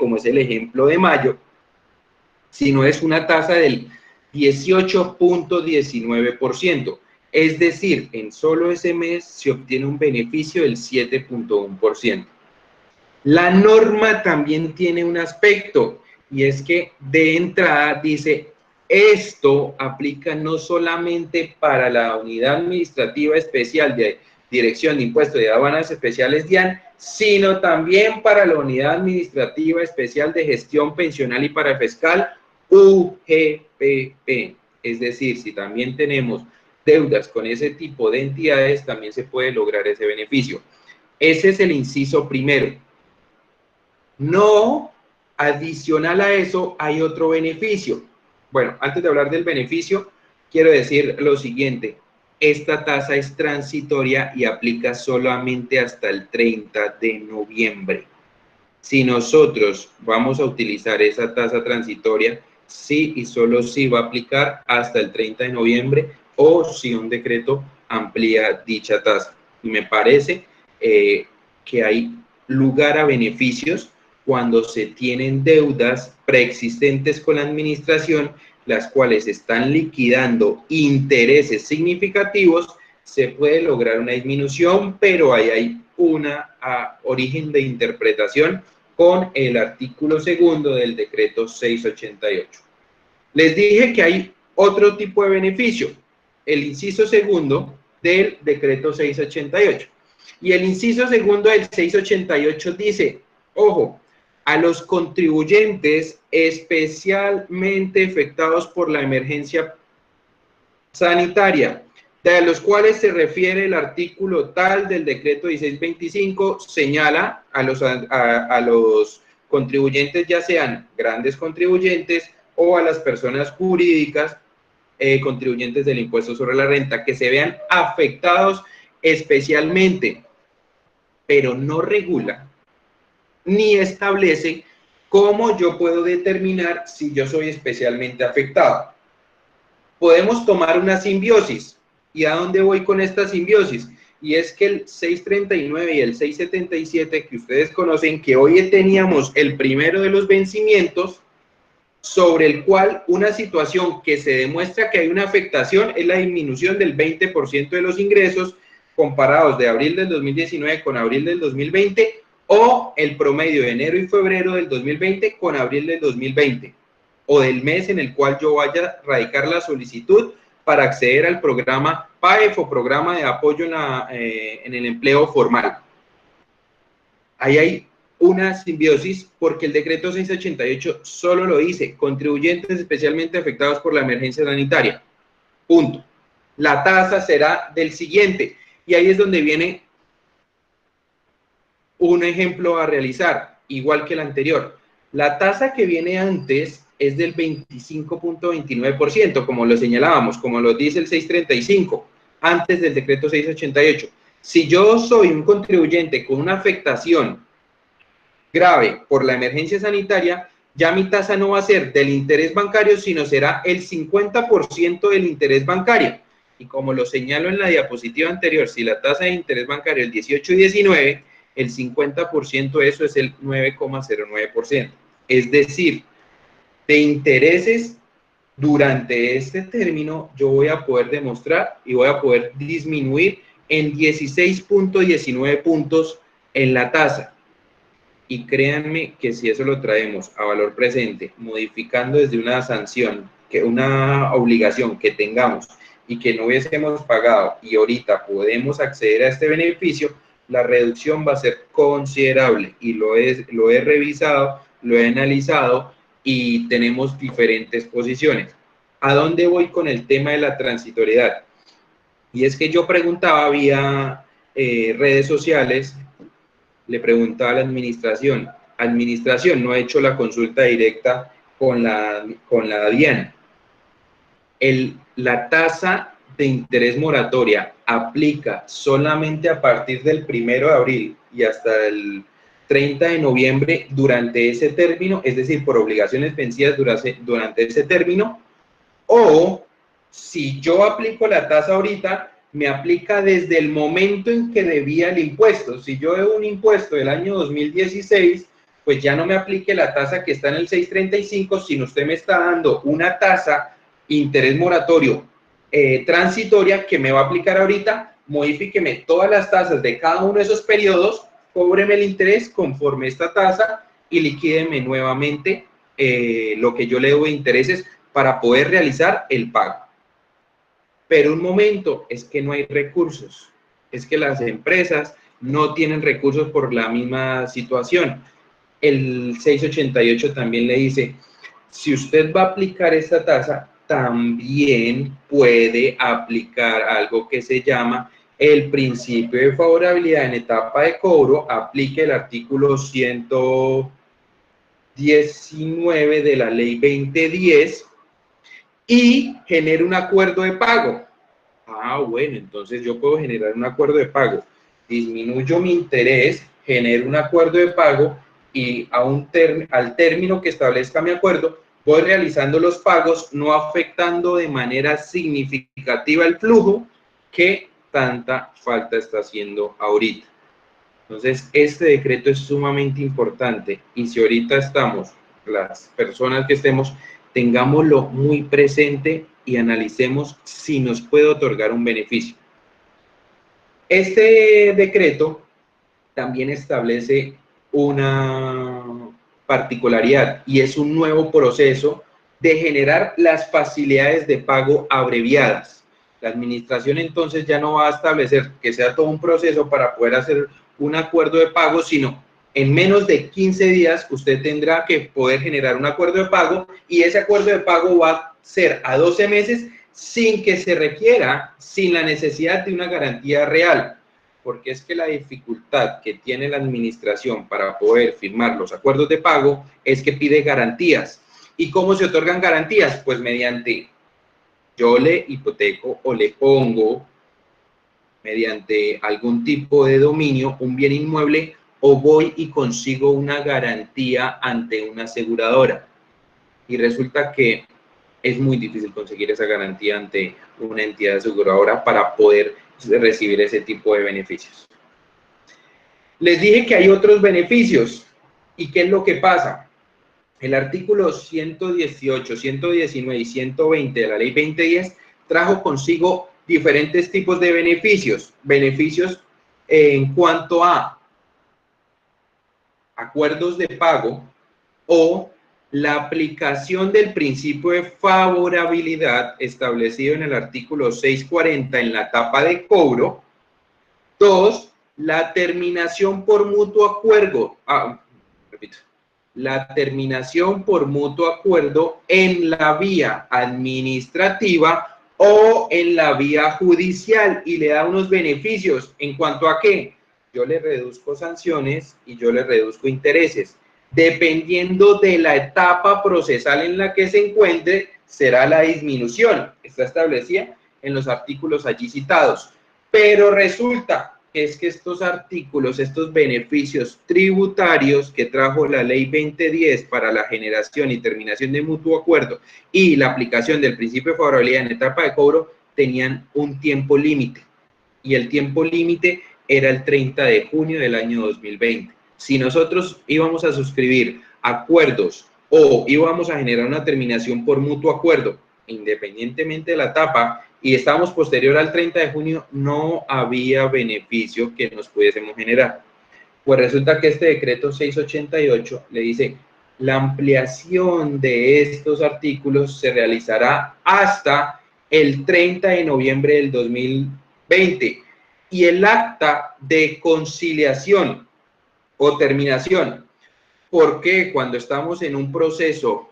como es el ejemplo de mayo, sino es una tasa del 18.19%. Es decir, en solo ese mes se obtiene un beneficio del 7.1%. La norma también tiene un aspecto, y es que de entrada dice, esto aplica no solamente para la Unidad Administrativa Especial de Dirección de Impuestos y Aduanas Especiales DIAN, sino también para la Unidad Administrativa Especial de Gestión Pensional y Parafiscal, UGPP. Es decir, si también tenemos deudas con ese tipo de entidades, también se puede lograr ese beneficio. Ese es el inciso primero. No, adicional a eso, hay otro beneficio. Bueno, antes de hablar del beneficio, quiero decir lo siguiente. Esta tasa es transitoria y aplica solamente hasta el 30 de noviembre. Si nosotros vamos a utilizar esa tasa transitoria, sí y solo sí va a aplicar hasta el 30 de noviembre o si un decreto amplía dicha tasa. Y me parece que hay lugar a beneficios cuando se tienen deudas preexistentes con la administración, las cuales están liquidando intereses significativos, se puede lograr una disminución, pero ahí hay una origen de interpretación con el artículo segundo del decreto 688. Les dije que hay otro tipo de beneficio, el inciso segundo del decreto 688. Y el inciso segundo del 688 dice, ojo, a los contribuyentes especialmente afectados por la emergencia sanitaria, de los cuales se refiere el artículo tal del decreto 1625, señala a los contribuyentes, ya sean grandes contribuyentes o a las personas jurídicas contribuyentes del impuesto sobre la renta, que se vean afectados especialmente, pero no regula ni establece cómo yo puedo determinar si yo soy especialmente afectado. Podemos tomar una simbiosis. ¿Y a dónde voy con esta simbiosis? Y es que el 639 y el 677 que ustedes conocen, que hoy teníamos el primero de los vencimientos, sobre el cual una situación que se demuestra que hay una afectación es la disminución del 20% de los ingresos comparados de abril del 2019 con abril del 2020 o el promedio de enero y febrero del 2020 con abril del 2020 o del mes en el cual yo vaya a radicar la solicitud para acceder al programa PAEF o programa de apoyo en el empleo formal. Ahí hay una simbiosis porque el decreto 688 solo lo dice, contribuyentes especialmente afectados por la emergencia sanitaria. Punto. La tasa será del siguiente. Y ahí es donde viene un ejemplo a realizar, igual que el anterior. La tasa que viene antes es del 25.29%, como lo señalábamos, como lo dice el 635, antes del decreto 688. Si yo soy un contribuyente con una afectación grave por la emergencia sanitaria, ya mi tasa no va a ser del interés bancario, sino será el 50% del interés bancario. Y como lo señalo en la diapositiva anterior, si la tasa de interés bancario es 18 y 19, el 50% de eso es el 9,09%. Es decir, de intereses durante este término yo voy a poder demostrar y voy a poder disminuir en 16.19 puntos en la tasa. Y créanme que si eso lo traemos a valor presente, modificando desde una sanción, una obligación que tengamos y que no hubiésemos pagado y ahorita podemos acceder a este beneficio, la reducción va a ser considerable y lo he revisado, lo he analizado y tenemos diferentes posiciones. ¿A dónde voy con el tema de la transitoriedad? Y es que yo preguntaba vía redes sociales, le preguntaba a la administración no ha hecho la consulta directa con la DIAN. La tasa de interés moratoria aplica solamente a partir del 1 de abril y hasta el 30 de noviembre durante ese término, es decir, por obligaciones vencidas durante ese término, o si yo aplico la tasa ahorita, me aplica desde el momento en que debía el impuesto. Si yo debo un impuesto del año 2016, pues ya no me aplique la tasa que está en el 635, sino usted me está dando una tasa interés moratorio transitoria que me va a aplicar ahorita, modifíqueme todas las tasas de cada uno de esos periodos, cóbreme el interés conforme esta tasa y liquídeme nuevamente lo que yo le debo de intereses para poder realizar el pago. Pero un momento, es que no hay recursos, es que las empresas no tienen recursos por la misma situación. El 688 también le dice, si usted va a aplicar esta tasa, también puede aplicar algo que se llama el principio de favorabilidad en etapa de cobro, aplique el artículo 119 de la ley 2010 y genere un acuerdo de pago. Ah, bueno, entonces yo puedo generar un acuerdo de pago, disminuyo mi interés, genero un acuerdo de pago y al término que establezca mi acuerdo, voy realizando los pagos, no afectando de manera significativa el flujo que tanta falta está haciendo ahorita. Entonces, este decreto es sumamente importante y si ahorita estamos, las personas que estemos, tengámoslo muy presente y analicemos si nos puede otorgar un beneficio. Este decreto también establece una particularidad y es un nuevo proceso de generar las facilidades de pago abreviadas. La administración entonces ya no va a establecer que sea todo un proceso para poder hacer un acuerdo de pago, sino en menos de 15 días usted tendrá que poder generar un acuerdo de pago y ese acuerdo de pago va a ser a 12 meses sin que se requiera, sin la necesidad de una garantía real, porque es que la dificultad que tiene la administración para poder firmar los acuerdos de pago es que pide garantías. ¿Y cómo se otorgan garantías? Pues mediante yo le hipoteco o le pongo mediante algún tipo de dominio un bien inmueble o voy y consigo una garantía ante una aseguradora. Y resulta que es muy difícil conseguir esa garantía ante una entidad aseguradora para poder recibir ese tipo de beneficios. Les dije que hay otros beneficios. ¿Y qué es lo que pasa? El artículo 118, 119 y 120 de la ley 2010 trajo consigo diferentes tipos de beneficios. Beneficios en cuanto a acuerdos de pago o la aplicación del principio de favorabilidad establecido en el artículo 640 en la etapa de cobro. 2. La terminación por mutuo acuerdo. La terminación por mutuo acuerdo en la vía administrativa o en la vía judicial y le da unos beneficios. ¿En cuanto a qué? Yo le reduzco sanciones y yo le reduzco intereses. Dependiendo de la etapa procesal en la que se encuentre, será la disminución. Está establecida en los artículos allí citados. Pero resulta que estos artículos, estos beneficios tributarios que trajo la ley 2010 para la generación y terminación de mutuo acuerdo y la aplicación del principio de favorabilidad en etapa de cobro, tenían un tiempo límite. Y el tiempo límite era el 30 de junio del año 2020. Si nosotros íbamos a suscribir acuerdos o íbamos a generar una terminación por mutuo acuerdo, independientemente de la etapa, y estábamos posterior al 30 de junio, no había beneficio que nos pudiésemos generar. Pues resulta que este decreto 688 le dice, la ampliación de estos artículos se realizará hasta el 30 de noviembre del 2020 y el acta de conciliación o terminación, porque cuando estamos en un proceso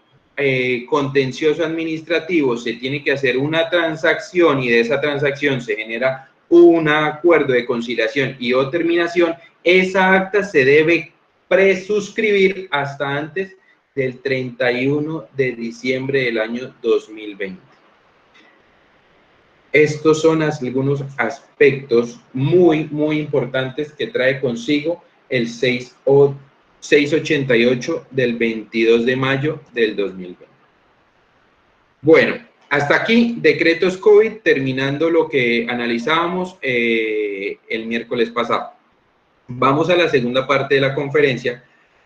contencioso administrativo se tiene que hacer una transacción y de esa transacción se genera un acuerdo de conciliación y o terminación, esa acta se debe presuscribir hasta antes del 31 de diciembre del año 2020. Estos son algunos aspectos muy importantes que trae consigo el 688 del 22 de mayo del 2020. Bueno, hasta aquí decretos COVID, terminando lo que analizábamos el miércoles pasado. Vamos a la segunda parte de la conferencia,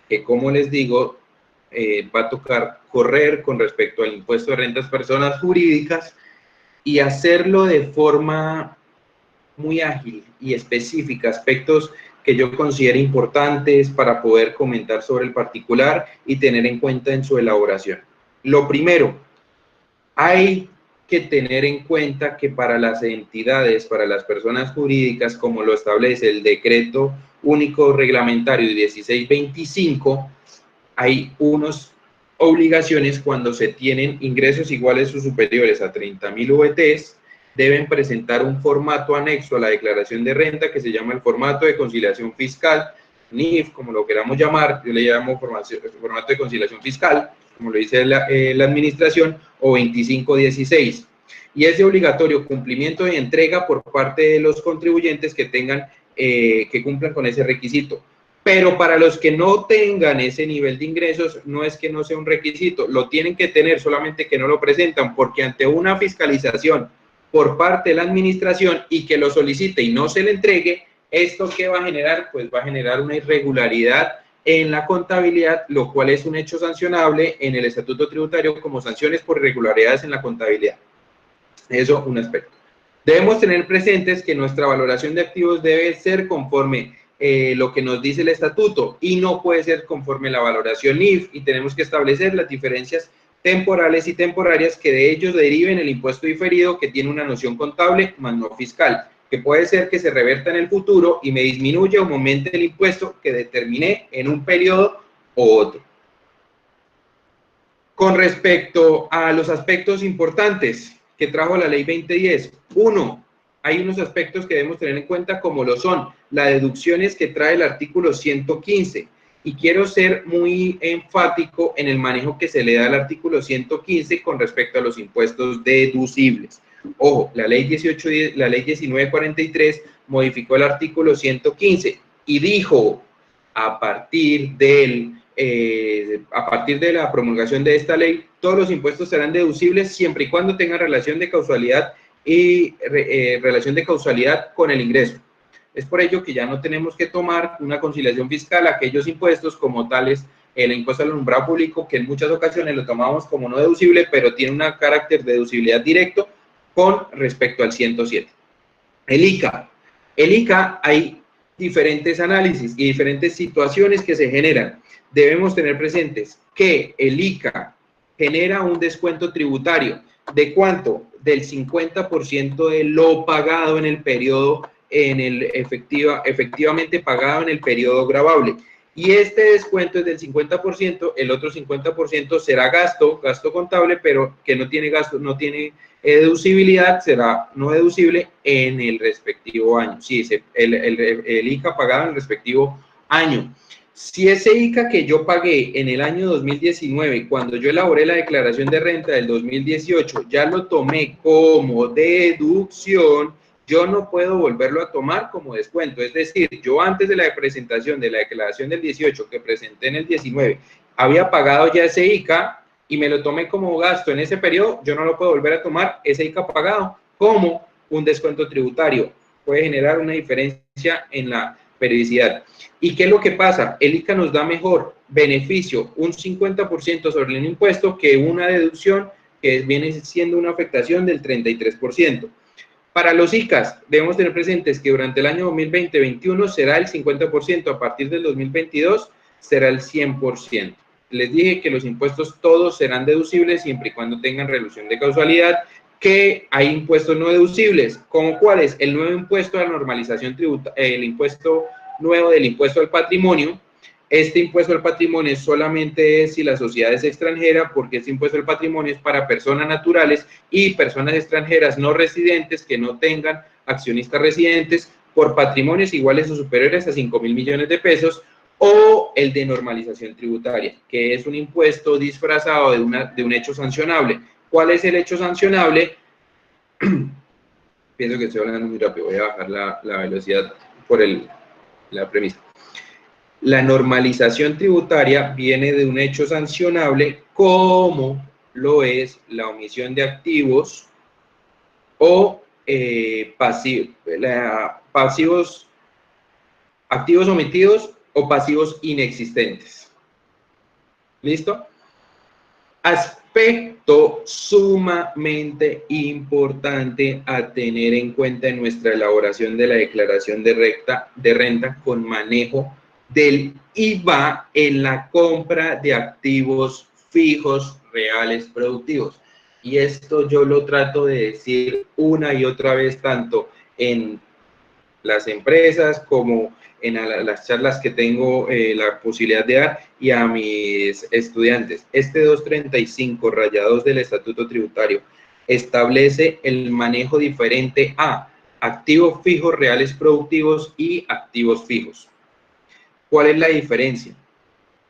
que, como les digo, va a tocar correr con respecto al impuesto de rentas personas jurídicas y hacerlo de forma muy ágil y específica, aspectos que yo considero importantes para poder comentar sobre el particular y tener en cuenta en su elaboración. Lo primero, hay que tener en cuenta que para las entidades, para las personas jurídicas, como lo establece el Decreto Único Reglamentario 1625, hay unas obligaciones cuando se tienen ingresos iguales o superiores a 30.000 VTs, deben presentar un formato anexo a la declaración de renta que se llama el formato de conciliación fiscal, NIF, como lo queramos llamar, yo le llamo formato de conciliación fiscal, como lo dice la administración, o 2516. Y es de obligatorio cumplimiento y entrega por parte de los contribuyentes que tengan, que cumplan con ese requisito. Pero para los que no tengan ese nivel de ingresos, no es que no sea un requisito, lo tienen que tener, solamente que no lo presentan, porque ante una fiscalización por parte de la administración y que lo solicite y no se le entregue, ¿esto qué va a generar? Pues va a generar una irregularidad en la contabilidad, lo cual es un hecho sancionable en el Estatuto Tributario como sanciones por irregularidades en la contabilidad. Eso, un aspecto. Debemos tener presentes que nuestra valoración de activos debe ser conforme lo que nos dice el estatuto y no puede ser conforme la valoración NIF, y tenemos que establecer las diferencias temporales y temporarias que de ellos deriven el impuesto diferido, que tiene una noción contable más no fiscal, que puede ser que se reverta en el futuro y me disminuya o aumente el impuesto que determiné en un periodo u otro. Con respecto a los aspectos importantes que trajo la ley 2010, uno, hay unos aspectos que debemos tener en cuenta, como lo son las deducciones que trae el artículo 115, y quiero ser muy enfático en el manejo que se le da al artículo 115 con respecto a los impuestos deducibles. Ojo, la ley 1943 modificó el artículo 115 y dijo, a partir de la promulgación de esta ley, todos los impuestos serán deducibles siempre y cuando tengan relación de causalidad con el ingreso. Es por ello que ya no tenemos que tomar una conciliación fiscal a aquellos impuestos como tales, el impuesto al alumbrado público, que en muchas ocasiones lo tomamos como no deducible, pero tiene un carácter de deducibilidad directo con respecto al 107. El ICA. El ICA, hay diferentes análisis y diferentes situaciones que se generan. Debemos tener presentes que el ICA genera un descuento tributario. ¿De cuánto? Del 50% de lo pagado en el periodo, efectivamente pagado en el periodo gravable. Y este descuento es del 50%, el otro 50% será gasto contable, pero que no tiene gasto, no tiene deducibilidad, será no deducible en el respectivo año. Sí, el ICA pagado en el respectivo año. Si ese ICA que yo pagué en el año 2019, cuando yo elaboré la declaración de renta del 2018, ya lo tomé como deducción, yo no puedo volverlo a tomar como descuento. Es decir, yo antes de la presentación de la declaración del 18, que presenté en el 19, había pagado ya ese ICA y me lo tomé como gasto en ese periodo, yo no lo puedo volver a tomar ese ICA pagado como un descuento tributario. Puede generar una diferencia en la periodicidad. ¿Y qué es lo que pasa? El ICA nos da mejor beneficio, un 50% sobre el impuesto, que una deducción que viene siendo una afectación del 33%. Para los ICAs, debemos tener presentes que durante el año 2020-21 será el 50%, a partir del 2022 será el 100%. Les dije que los impuestos todos serán deducibles siempre y cuando tengan relación de causalidad, que hay impuestos no deducibles, como cuáles: el nuevo impuesto a la normalización tributaria, el impuesto nuevo del impuesto al patrimonio. Este impuesto al patrimonio solamente es si la sociedad es extranjera, porque este impuesto al patrimonio es para personas naturales y personas extranjeras no residentes que no tengan accionistas residentes por patrimonios iguales o superiores a 5.000 millones de pesos, o el de normalización tributaria, que es un impuesto disfrazado de un hecho sancionable. ¿Cuál es el hecho sancionable? Pienso que estoy hablando muy rápido, voy a bajar la velocidad por la premisa. La normalización tributaria viene de un hecho sancionable, como lo es la omisión de activos o activos omitidos o pasivos inexistentes. ¿Listo? Aspecto sumamente importante a tener en cuenta en nuestra elaboración de la declaración de renta con manejo del IVA en la compra de activos fijos reales productivos. Y esto yo lo trato de decir una y otra vez, tanto en las empresas como en las charlas que tengo la posibilidad de dar y a mis estudiantes. Este 235 del Estatuto Tributario establece el manejo diferente a activos fijos reales productivos y activos fijos. ¿Cuál es la diferencia?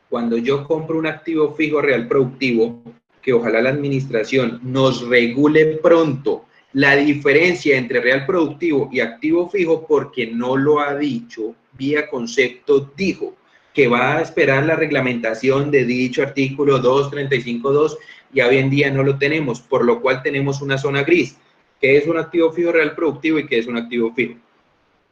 Cuando yo compro un activo fijo real productivo, que ojalá la administración nos regule pronto la diferencia entre real productivo y activo fijo, porque no lo ha dicho, vía concepto dijo que va a esperar la reglamentación de dicho artículo 235.2 y hoy en día no lo tenemos, por lo cual tenemos una zona gris, que es un activo fijo real productivo y que es un activo fijo.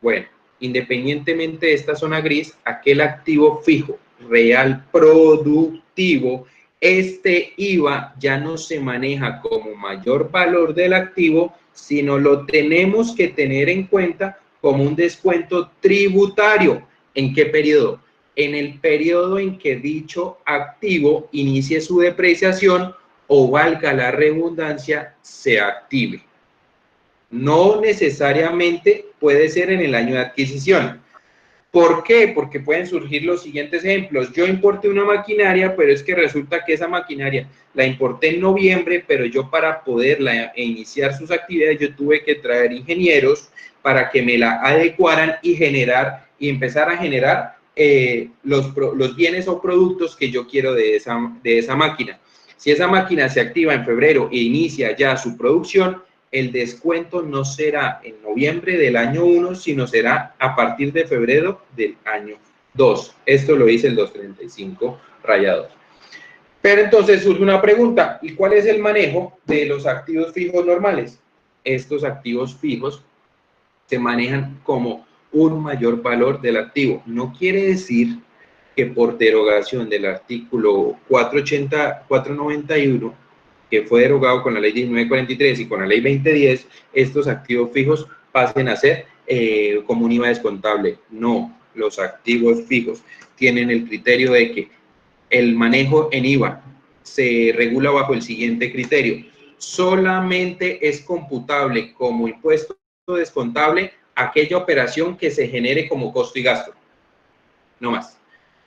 Bueno, independientemente de esta zona gris, aquel activo fijo real productivo, este IVA ya no se maneja como mayor valor del activo, sino lo tenemos que tener en cuenta como un descuento tributario. ¿En qué periodo? En el periodo en que dicho activo inicie su depreciación o, valga la redundancia, se active. No necesariamente puede ser en el año de adquisición. ¿Por qué? Porque pueden surgir los siguientes ejemplos. Yo importé una maquinaria, pero es que resulta que esa maquinaria la importé en noviembre, pero yo para poderla iniciar sus actividades, yo tuve que traer ingenieros para que me la adecuaran y empezar a generar los bienes o productos que yo quiero de esa máquina. Si esa máquina se activa en febrero e inicia ya su producción, el descuento no será en noviembre del año 1, sino será a partir de febrero del año 2. Esto lo dice el 235 rayado. Pero entonces surge una pregunta, ¿y cuál es el manejo de los activos fijos normales? Estos activos fijos se manejan como un mayor valor del activo. No quiere decir que por derogación del artículo 491, que fue derogado con la ley 1943 y con la ley 2010, estos activos fijos pasen a ser como un IVA descontable. No, los activos fijos tienen el criterio de que el manejo en IVA se regula bajo el siguiente criterio. Solamente es computable como impuesto descontable aquella operación que se genere como costo y gasto. No más.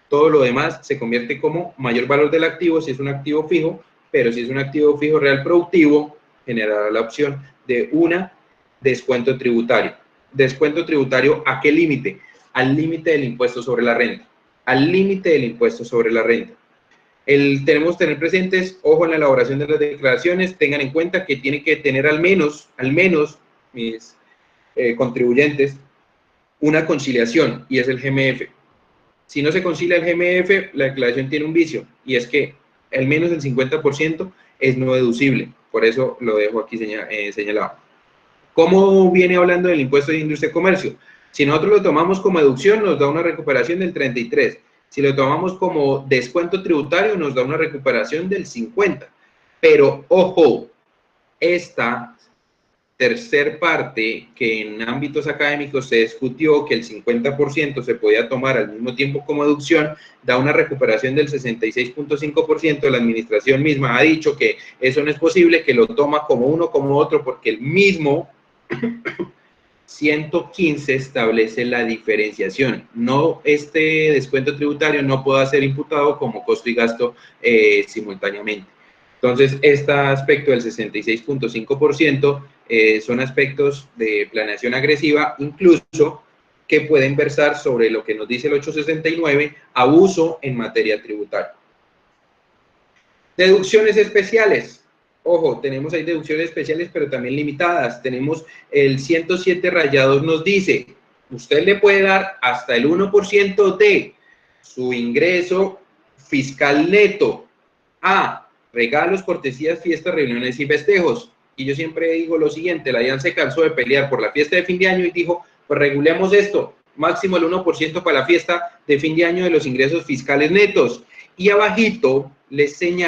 Todo lo demás se convierte como mayor valor del activo si es un activo fijo, pero si es un activo fijo real productivo, generará la opción de un descuento tributario. ¿Descuento tributario a qué límite? Al límite del impuesto sobre la renta. Al límite del impuesto sobre la renta. Tenemos que tener presentes, ojo en la elaboración de las declaraciones, tengan en cuenta que tiene que tener al menos mis contribuyentes, una conciliación, y es el GMF. Si no se concilia el GMF, la declaración tiene un vicio, y es que al menos el 50% es no deducible. Por eso lo dejo aquí señalado. ¿Cómo viene hablando del impuesto de industria y comercio? Si nosotros lo tomamos como deducción, nos da una recuperación del 33%. Si lo tomamos como descuento tributario, nos da una recuperación del 50%. Pero, ojo, esta tercer parte que en ámbitos académicos se discutió que el 50% se podía tomar al mismo tiempo como deducción, da una recuperación del 66.5%. La administración misma ha dicho que eso no es posible, que lo toma como uno como otro, porque el mismo 115 establece la diferenciación. No, este descuento tributario no puede ser imputado como costo y gasto simultáneamente. Entonces, este aspecto del 66.5% son aspectos de planeación agresiva, incluso que pueden versar sobre lo que nos dice el 869, abuso en materia tributaria. Deducciones especiales. Ojo, tenemos ahí deducciones especiales, pero también limitadas. Tenemos el 107 rayador, nos dice, usted le puede dar hasta el 1% de su ingreso fiscal neto a regalos, cortesías, fiestas, reuniones y festejos. Y yo siempre digo lo siguiente, la DIAN se cansó de pelear por la fiesta de fin de año y dijo, pues regulemos esto, máximo el 1% para la fiesta de fin de año de los ingresos fiscales netos. Y abajito les señalo